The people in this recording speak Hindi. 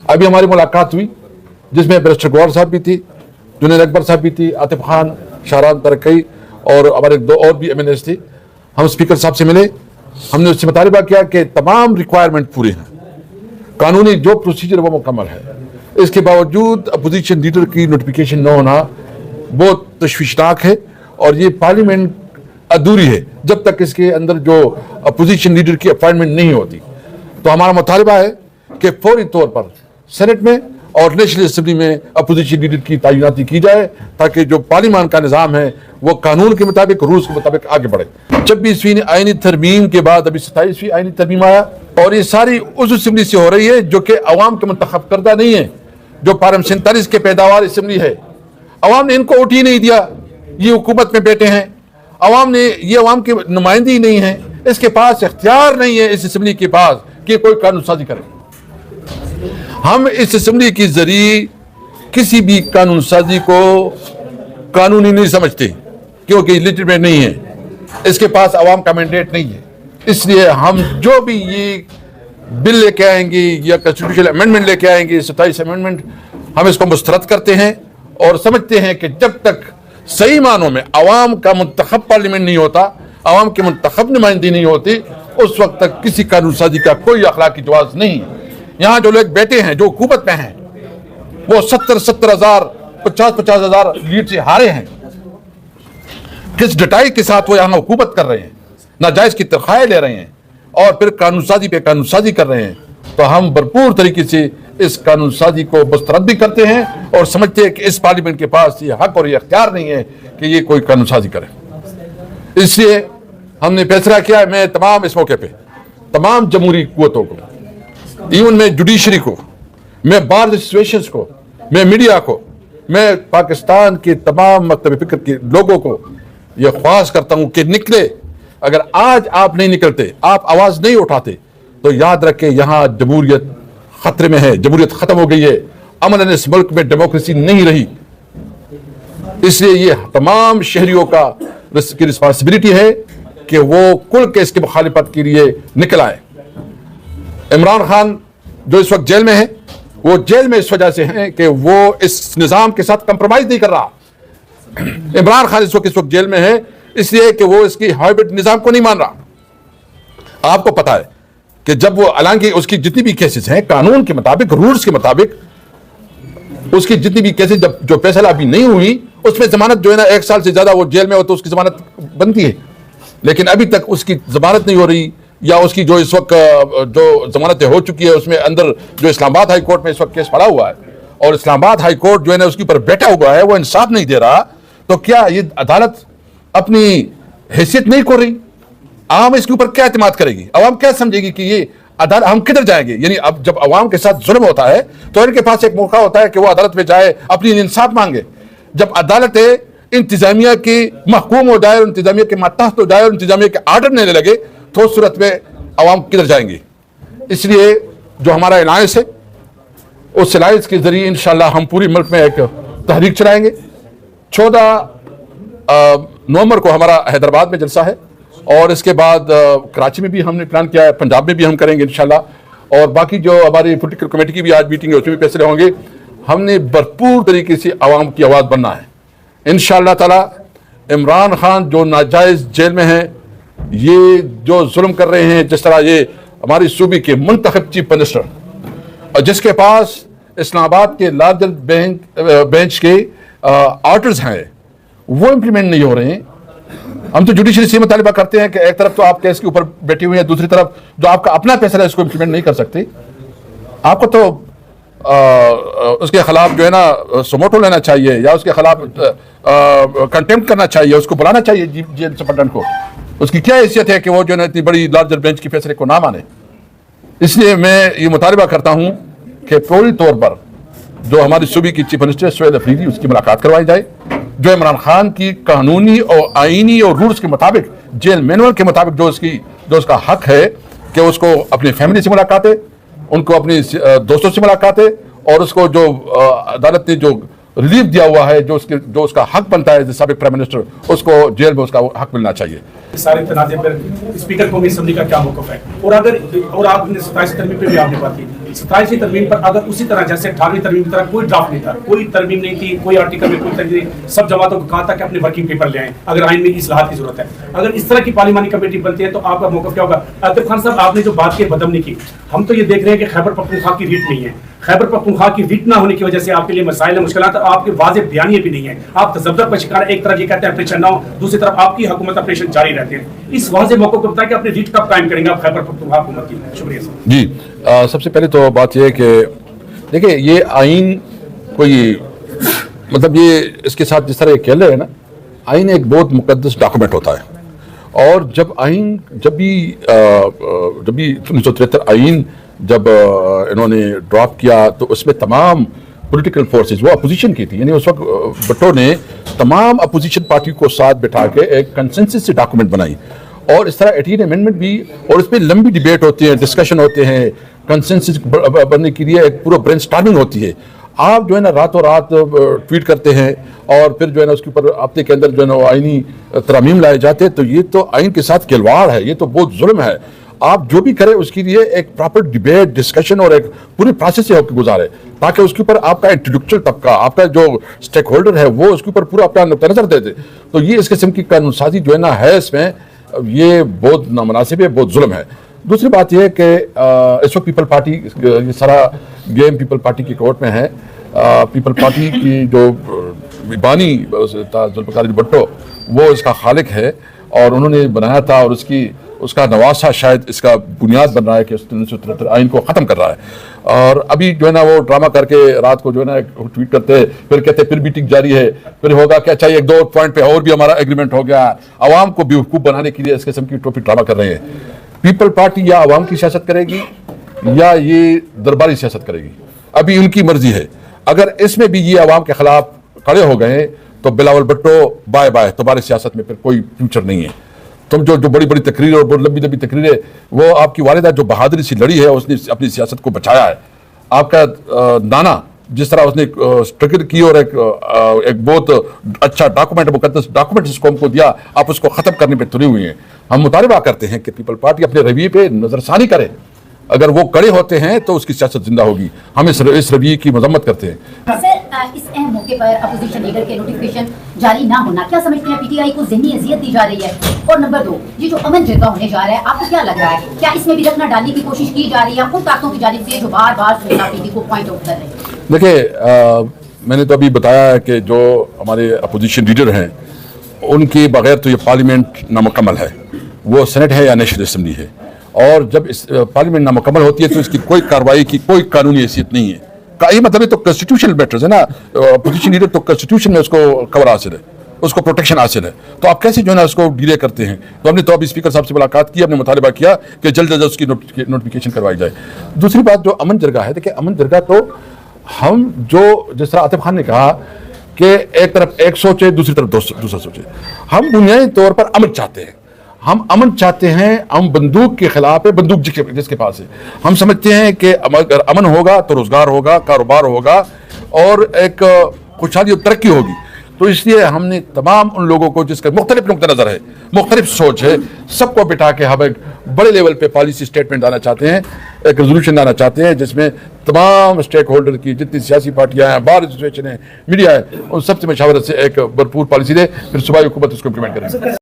अभी हमारी मुलाकात हुई जिसमें बैरिस्टर गौहर साहब भी थी, जुनैद अकबर साहब भी थी, आतिफ खान, शाहरान तरकई और हमारे 2 और भी MNAs थे। हम स्पीकर साहब से मिले, हमने उससे मुतालबा किया कि तमाम रिक्वायरमेंट पूरे हैं, कानूनी जो प्रोसीजर वो मुकम्मल है। इसके बावजूद अपोजिशन लीडर की नोटिफिकेशन न होना बहुत तशवीशनाक है और ये पार्लियामेंट अधूरी है जब तक इसके अंदर जो अपोजिशन लीडर की अपॉइंटमेंट नहीं होती। तो हमारा मुतालबा है कि फौरी तौर पर सेनेट में और नेशनल असेंबली में अपोजिशन लीडर की तैनाती की जाए ताकि जो पार्लियामान का निज़ाम है वो कानून के मुताबिक, रूल्स के मुताबिक आगे बढ़े। 26वीं आईनी तरमीम के बाद अभी 27वीं आईनी तरमीम आया और ये सारी उस असेंबली से हो रही है जो कि अवाम के मुंतखब करदा नहीं है, जो पार्लियामेंट 47 के पैदावार असेंबली है। अवाम ने इनको वोट ही नहीं दिया, ये हुकूमत में बैठे हैं, अवाम ने ये अवाम की नुमाइंदगी नहीं है, इसके पास इख्तियार नहीं है इस असेंबली के पास कि कोई कानून साजी करे। हम इस असेंबली के जरिए किसी भी कानून साजी को कानूनी नहीं समझते क्योंकि लेजिटिमेट नहीं है, इसके पास अवाम का मैंडेट नहीं है। इसलिए हम जो भी ये बिल लेके आएंगे या कॉन्स्टिट्यूशनल अमेंडमेंट लेके आएंगे, 27 अमेंडमेंट, हम इसको मुस्तरद करते हैं और समझते हैं कि जब तक सही मानों में अवाम का मुंतखब पार्लियामेंट नहीं होता, अवाम की मुंतखब नुमाइंदगी नहीं होती, उस वक्त तक किसी कानून साजी का कोई अखलाकी जवाज़ नहीं है। यहाँ जो लोग बैठे हैं, जो हुकूमत में हैं, वो 70 हज़ार 50 हज़ार लीड से हारे हैं। किस डटाई के साथ वो यहाँ हुकूमत कर रहे हैं, नाजायज की तनख्वाहें ले रहे हैं और फिर कानून साजी पे कानून साजी कर रहे हैं। तो हम भरपूर तरीके से इस कानून साजी को मुस्तरद भी करते हैं और समझते हैं कि इस पार्लियामेंट के पास ये हक और ये अख्तियार नहीं है कि ये कोई कानून साजी करे। इसलिए हमने फैसला किया, मैं तमाम इस मौके पे तमाम जमहूरी कुव्वतों को, इवन मैं जुडिशरी को, मैं बार एसोसिएशंस को, मैं मीडिया को, मैं पाकिस्तान के तमाम मकतब फिक्र के लोगों को यह ख्वाहिश करता हूं कि निकले। अगर आज आप नहीं निकलते, आप आवाज नहीं उठाते, तो याद रखें यहां जमहूरियत खतरे में है, जमहूरियत खत्म हो गई है, अमन इस मुल्क में डेमोक्रेसी नहीं रही। इसलिए ये तमाम शहरियों का की रिस्पॉन्सिबिलिटी है कि वो कुल के इसकी मुखालिफत के लिए निकल आए। इमरान खान जो इस वक्त जेल में है, वो जेल में इस वजह से है कि वो इस निज़ाम के साथ कंप्रोमाइज नहीं कर रहा। इमरान खान इस वक्त जेल में है इसलिए कि वो इसकी हाइब्रिड निज़ाम को नहीं मान रहा। आपको पता है कि जब वो, हालांकि उसकी जितनी भी केसेस हैं कानून के मुताबिक, रूल्स के मुताबिक, उसकी जितनी भी केसेस जब जो फैसला अभी नहीं हुई उसमें जमानत जो है ना 1 साल से ज्यादा वो जेल में हो तो उसकी जमानत बनती है, लेकिन अभी तक उसकी जमानत नहीं हो रही, या उसकी जो इस वक्त जो जमानतें हो चुकी है उसमें अंदर जो इस्लामाबाद हाई कोर्ट में इस वक्त केस पड़ा हुआ है और इस्लामाबाद हाई कोर्ट जो है ना उसके ऊपर बैठा हुआ है, वो इंसाफ नहीं दे रहा। तो क्या ये अदालत अपनी हैसियत नहीं कर रही? आवाम इसके ऊपर क्या एतमाद करेगी? अवाम क्या समझेगी कि ये अदालत, हम किधर जाएंगे? यानी अब जब अवाम के साथ जुल्म होता है तो इनके पास एक मौका होता है कि वो अदालत में जाए, अपनी इंसाफ मांगे। जब अदालतें इंतजामिया की महकूम हो जाए, इंतजामिया के मातहत हो जाए और इंतजामिया के आर्डर लेने लगे तो उस सूरत में अवाम किधर जाएंगे? इसलिए जो हमारा अलायंस है, उस अलायंस के जरिए इंशाल्लाह हम पूरी मुल्क में एक तहरीक चलाएंगे। 14 नवंबर को हमारा हैदराबाद में जलसा है और इसके बाद कराची में भी हमने प्लान किया है, पंजाब में भी हम करेंगे इंशाल्लाह, और बाकी जो हमारी पॉलिटिकल कमेटी की भी आज मीटिंग है उसमें भी फैसले होंगे। हमने भरपूर तरीके से आवाम की आवाज़ बनना है इंशाअल्लाह ताला। इमरान खान जो नाजायज़ जेल में है, ये जो जुल्म कर रहे हैं, जिस तरह ये हमारी सूबे के मुंतखब चीफ मिनिस्टर और जिसके पास इस्लामाबाद के लार्जर बेंच के ऑर्डर्स हैं वो इम्प्लीमेंट नहीं हो रहे हैं। हम तो जुडिशरी से मुतालबा करते हैं कि एक तरफ तो आप केस के ऊपर बैठे हुए हैं, दूसरी तरफ जो आपका अपना फैसला है इसको इम्प्लीमेंट नहीं कर सकते। आपको तो उसके खिलाफ जो है ना सुमोटो लेना चाहिए या उसके खिलाफ कंटेम्प्ट करना चाहिए, उसको बुलाना चाहिए जेल सुपरडेंट को। उसकी क्या हैसियत है कि वो जो है इतनी बड़ी लार्जर बेंच के फैसले को ना माने? इसलिए मैं ये मुतालबा करता हूँ कि फौरी तौर पर जो हमारी सूबे की चीफ मिनिस्टर सुहेल अफरीदी, उसकी मुलाकात करवाई जाए, जो इमरान खान की कानूनी और आईनी और रूल्स के मुताबिक, जेल मैनुअल के मुताबिक जो उसका हक है कि उसको अपनी फैमिली से मुलाकातें, उनको अपनी दोस्तों से मुलाकातें, और उसको जो अदालत ने जो रिलीफ दिया हुआ है, जो उसका हक बनता है साबिक प्राइम मिनिस्टर, उसको जेल में उसका हक मिलना चाहिए। सारे तनाज़े पर स्पीकर कौमी असेंबली का क्या मौक़िफ़ है? और आपने 27 तरमीम पे भी आपने बात की, 27वीं तरमीम पर अगर उसी तरह जैसे 18वीं तरमीम की तरह कोई ड्राफ्ट नहीं था, कोई तरमीम नहीं थी, कोई आर्टिकल में कोई तरमीम नहीं, सब जमातों को कहा था कि अपने वर्किंग पेपर ले आएं अगर आइन में इस्लाहात की जरूरत है। अगर इस तरह की पार्लिमानी कमेटी बनती है तो आपका मौका क्या होगा? आतिफ खान साहब, आपने जो बात की बदमनी की, हम तो ये देख रहे हैं कि खैबर पख्तूनख्वा की रीट नहीं है। खैबर पख्तूनख्वा की रीट ना होने की वजह से आपके लिए मसाइल है, मुश्किलात, आपके वाज़ेह बयानिए भी नहीं है। आप तज़ब्ज़ुर का शिकार, एक तरफ ये कहते हैं ऑपरेशन ना हो, दूसरी तरफ आपकी हुकूमत ऑपरेशन जारी रहते हैं। इस वाज़ेह मौके को बताएं कि अपनी रीट कब कायम करेंगे आप खैबर पख्तूनख्वा हुकूमत की? शुक्रिया सर जी। सबसे पहले तो बात यह है कि देखिए ये आइन कोई मतलब ये इसके साथ जिस तरह खेल रहे हैं ना, आइन एक बहुत मुकद्दस डॉक्यूमेंट होता है। और जब भी 1973 आइन जब इन्होंने ड्रॉप किया तो उसमें तमाम पॉलिटिकल फोर्सेस, वो अपोजिशन की थी, यानी उस वक्त भुट्टो ने तमाम अपोजिशन पार्टी को साथ बिठा के एक कंसेंसस से डॉक्यूमेंट बनाई। और इस तरह 18 अमेंडमेंट भी, और इसमें लंबी डिबेट होती है, डिस्कशन होते हैं, कंसेंसस बनने के लिए एक पूरा ब्रेनस्टॉर्मिंग होती है। आप जो है ना रातों रात ट्वीट करते हैं और फिर जो है ना उसके ऊपर हफ्ते के अंदर जो है ना आइनी तरमीम लाए जाते हैं, तो ये तो आइन के साथ खिलवाड़ है, ये तो बहुत जुल्म है। आप जो भी करें उसके लिए एक प्रॉपर डिबेट, डिस्कशन और एक पूरी प्रोसेस से होकर गुजारे, ताकि उसके ऊपर आपका इंटेलेक्चुअल तबका, आपका जो स्टेक होल्डर है, वो उसके ऊपर पूरा अपना नुक्ता नजर दे दे। तो ये इस किस्म की कानून साजी जो है ना है इसमें, ये बहुत नामुनासिब है, बहुत जुल्म है। दूसरी बात यह है कि इस वक्त पीपल पार्टी, ये सारा गेम पीपल पार्टी की कोर्ट में है। पीपल पार्टी की जो बानी जुल्फ़िकार अली भुट्टो, वो इसका खालिक है और उन्होंने बनाया था, और उसका नवासा शायद इसका बुनियाद बन रहा है कि 1973 आइन को ख़त्म कर रहा है। और अभी जो है ना वो ड्रामा करके रात को जो है ना ट्वीट करते हैं, फिर कहते हैं फिर मीटिंग जारी है, फिर होगा क्या चाहिए, एक दो पॉइंट पे और भी हमारा एग्रीमेंट हो गया। आवाम को बेवकूफ़ बनाने के लिए इस किस्म की टोपी ड्रामा कर रहे हैं। पीपल पार्टी या आवाम की सियासत करेगी या ये दरबारी सियासत करेगी, अभी उनकी मर्जी है। अगर इसमें भी ये आवाम के खिलाफ खड़े हो गए तो बिलावल भुट्टो बाय बाय, तुम्हारी सियासत में फिर कोई फ्यूचर नहीं है। तुम जो बड़ी बड़ी तकरीर और बहुत लंबी लंबी तकरीरें, वो आपकी वालिदा जो बहादुरी से लड़ी है, उसने अपनी सियासत को बचाया है। आपका नाना जिस तरह उसने स्ट्रगल की और एक बहुत अच्छा डॉक्यूमेंट, मुकद्दस डॉक्यूमेंट इस कौम को दिया, आप उसको ख़त्म करने पर तुले हुए हैं। हम मुतालबा करते हैं कि पीपल पार्टी अपने रवैये पे नज़रसानी करे। अगर वो कड़े होते हैं तो उसकी सियासत जिंदा होगी। हम इस रवैये की मजम्मत करते हैं। सर, इस अहम मौके पर अपोजिशन लीडर के नोटिफिकेशन जारी ना होना, क्या समझते हैं पीटीआई को ज़हनी अजियत दी जा रही है? और नंबर 2, ये जो अमन जरगा होने जा रहा है, आपको क्या लग रहा है, क्या इसमें भी रखना डालने की कोशिश की जा रही है उन ताकतों की जानिब से जो बार बार पीटी को पॉइंट आउट कर रहे हैं? देखिए, मैंने तो अभी बताया है कि जो हमारे अपोजिशन लीडर हैं, उनके बगैर तो ये पार्लियामेंट नामुकम्मल है, वो सेनेट है या नेशनल असम्बली है। और जब इस पार्लियामेंट नामुकम्मल होती है तो इसकी कोई कार्रवाई की कोई कानूनी हैसियत नहीं है। ये मतलब ये तो कॉन्स्टिट्यूशनल मैटर्स है ना, अपोजिशन लीडर तो कॉन्स्टिट्यूशन में उसको कवर हासिल है, उसको प्रोटेक्शन हासिल है, तो आप कैसे जो है ना उसको डिले करते हैं? तो हमने तो अभी स्पीकर साहब से मुलाकात की, हमने मुतालबा किया कि जल्द अज जल्द उसकी नोटिफिकेशन करवाई जाए। दूसरी बात जो अमन जरगा है, देखिए अमन जरगा तो हम जो जिस तरह आतिफ खान ने कहा कि एक तरफ एक सोचे, दूसरी तरफ दूसरा सोचे, हम बुनियादी तौर पर अमन चाहते हैं। हम अमन चाहते हैं, हम बंदूक के खिलाफ है, बंदूक जिसके पास है। हम समझते हैं कि अगर अमन होगा तो रोजगार होगा, कारोबार होगा और एक खुशहाली और तरक्की होगी। तो इसलिए हमने तमाम उन लोगों को जिसका मुख्तलिफ नुक्ता नज़र है, मुख्तलिफ सोच है, सबको बिठा के हम एक बड़े लेवल पे पॉलिसी स्टेटमेंट लाना चाहते हैं, एक रेजोल्यूशन लाना चाहते हैं जिसमें तमाम स्टेक होल्डर की, जितनी सियासी पार्टियां हैं, बार एसोसिएशन है, मीडिया है, उन सबसे मशावरत से एक भरपूर पॉलिसी दे, फिर सूबाई हुकूमत उसको इम्प्लीमेंट करें।